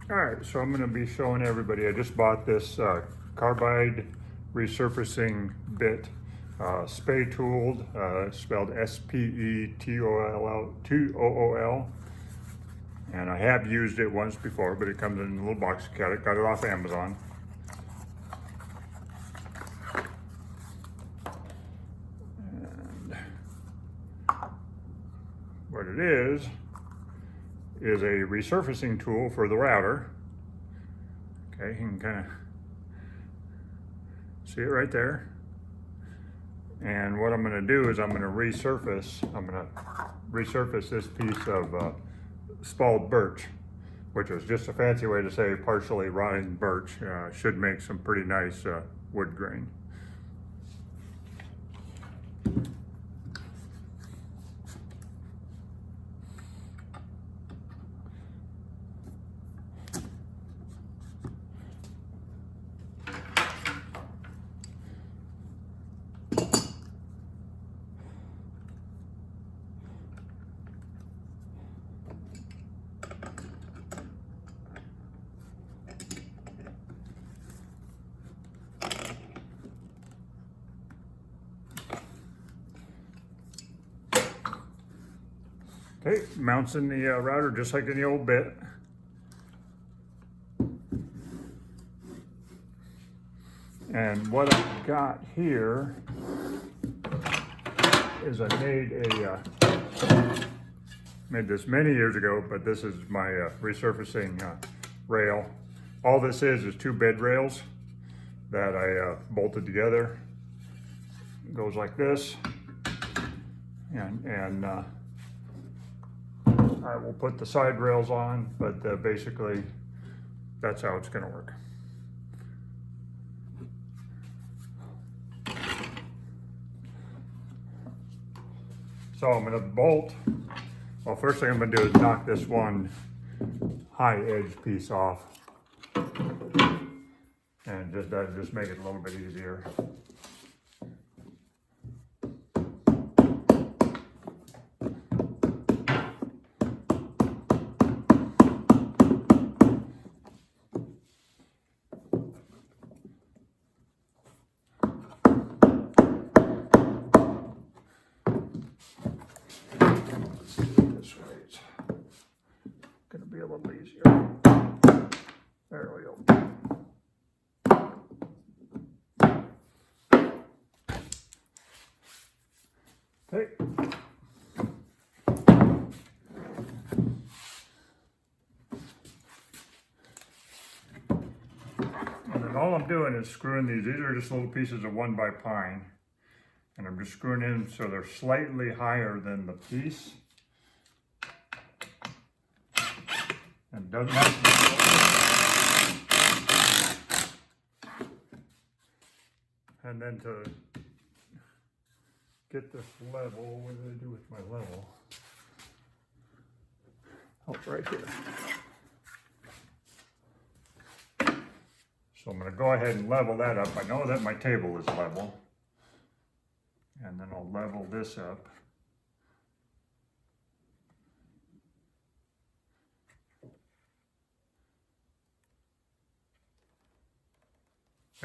All right, so I'm going to be showing everybody. I just bought this carbide resurfacing bit, SpeTool, spelled SPETOOL, and I have used it once before, but it comes in a little box. Got it off Amazon. And what it is a resurfacing tool for the router. Okay, you can kind of see it right there. And what I'm going to do is I'm going to resurface this piece of spalled birch, which is just a fancy way to say partially rotting birch. Should make some pretty nice wood grain. Okay, mounts in the router just like in the old bit. And what I've got here is I made this many years ago, but this is my resurfacing rail. All this is two bed rails that I bolted together. It goes like this, and I will put the side rails on, but basically that's how it's going to work. So I'm going to bolt. Well, first thing I'm going to do is knock this one high edge piece off, and just make it a little bit easier. Be a little easier. There we go. Okay. And then all I'm doing is screwing these. These are just little pieces of 1x pine. And I'm just screwing in so they're slightly higher than the piece. And doesn't have to be. And then to get this level, what did I do with my level? Oh, right here. So I'm going to go ahead and level that up. I know that my table is level. And then I'll level this up.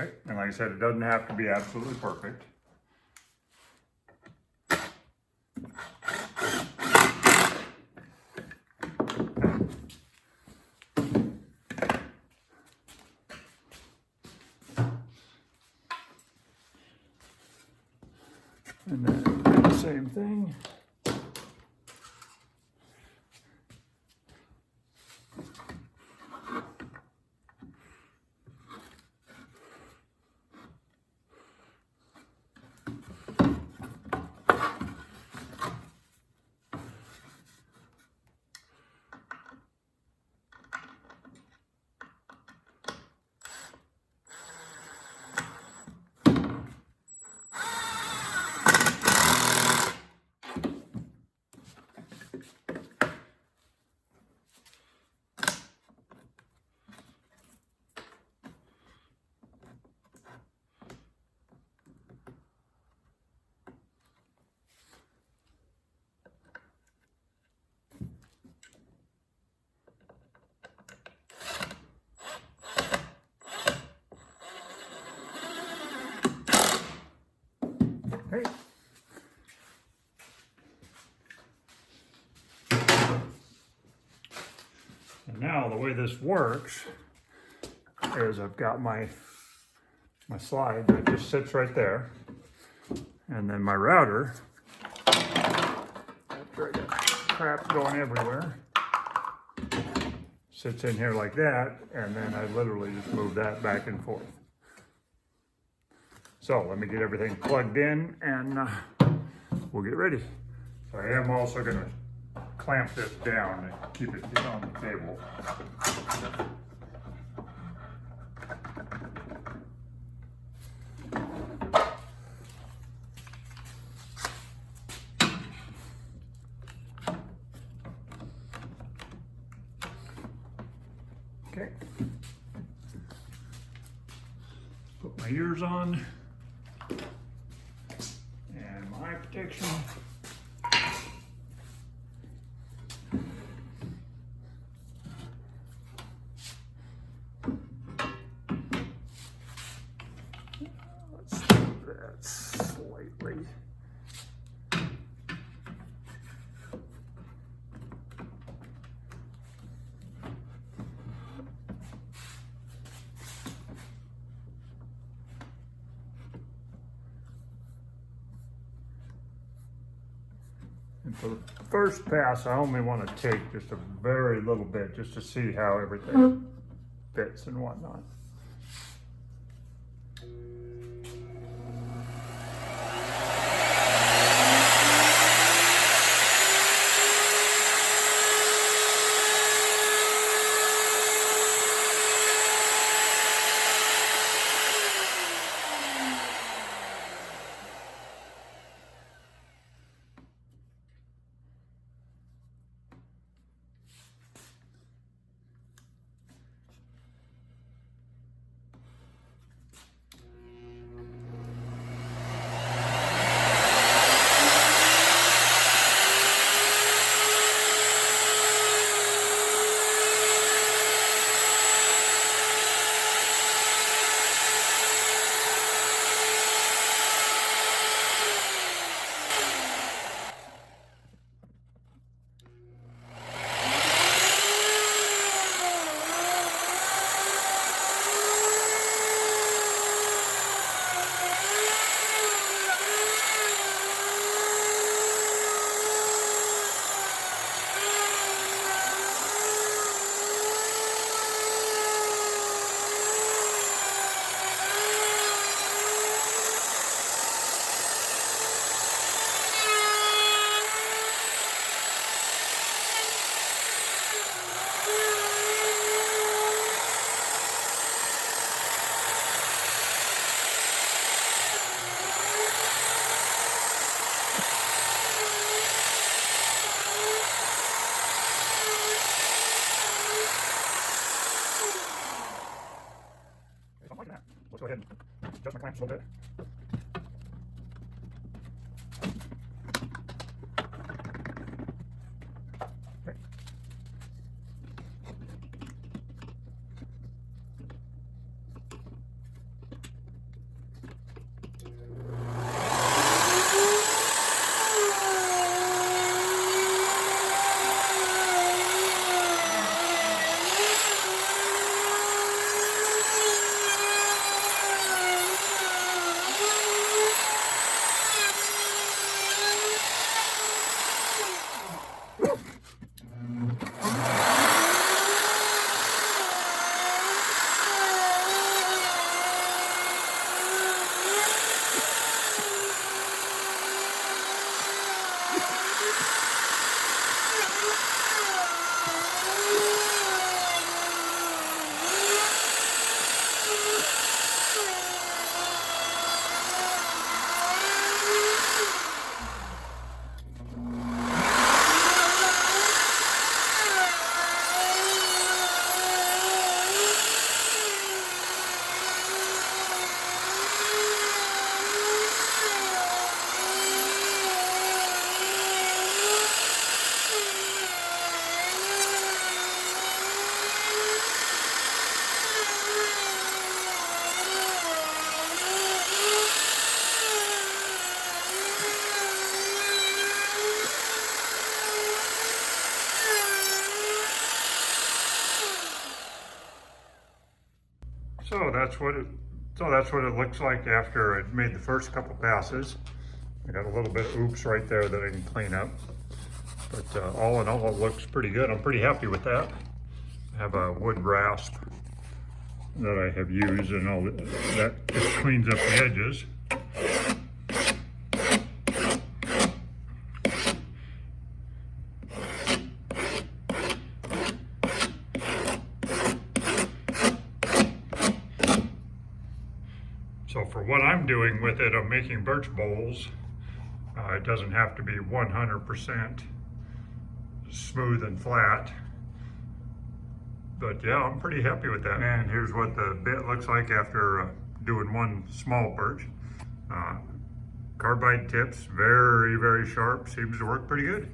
Okay, and like I said, it doesn't have to be absolutely perfect. And then do the same thing. Now the way this works is I've got my slide that just sits right there, and then my router, after I got crap going everywhere, sits in here like that, and then I literally just move that back and forth. So let me get everything plugged in and we'll get ready. So I am also going to clamp this down and keep it on the table. Okay. Put my ears on and my eye protection. Let's do that slightly. And for the first pass, I only want to take just a very little bit just to see how everything fits and whatnot. Let's go ahead and adjust my clamps a little bit. Okay. So that's what it looks like after I made the first couple passes. I got a little bit of oops right there that I can clean up. But all in all, it looks pretty good. I'm pretty happy with that. I have a wood rasp that I have used, and all that just cleans up the edges. So for what I'm doing with it, I'm making birch bowls. It doesn't have to be 100% smooth and flat. But yeah, I'm pretty happy with that. And here's what the bit looks like after doing one small birch. Carbide tips, very, very sharp, seems to work pretty good.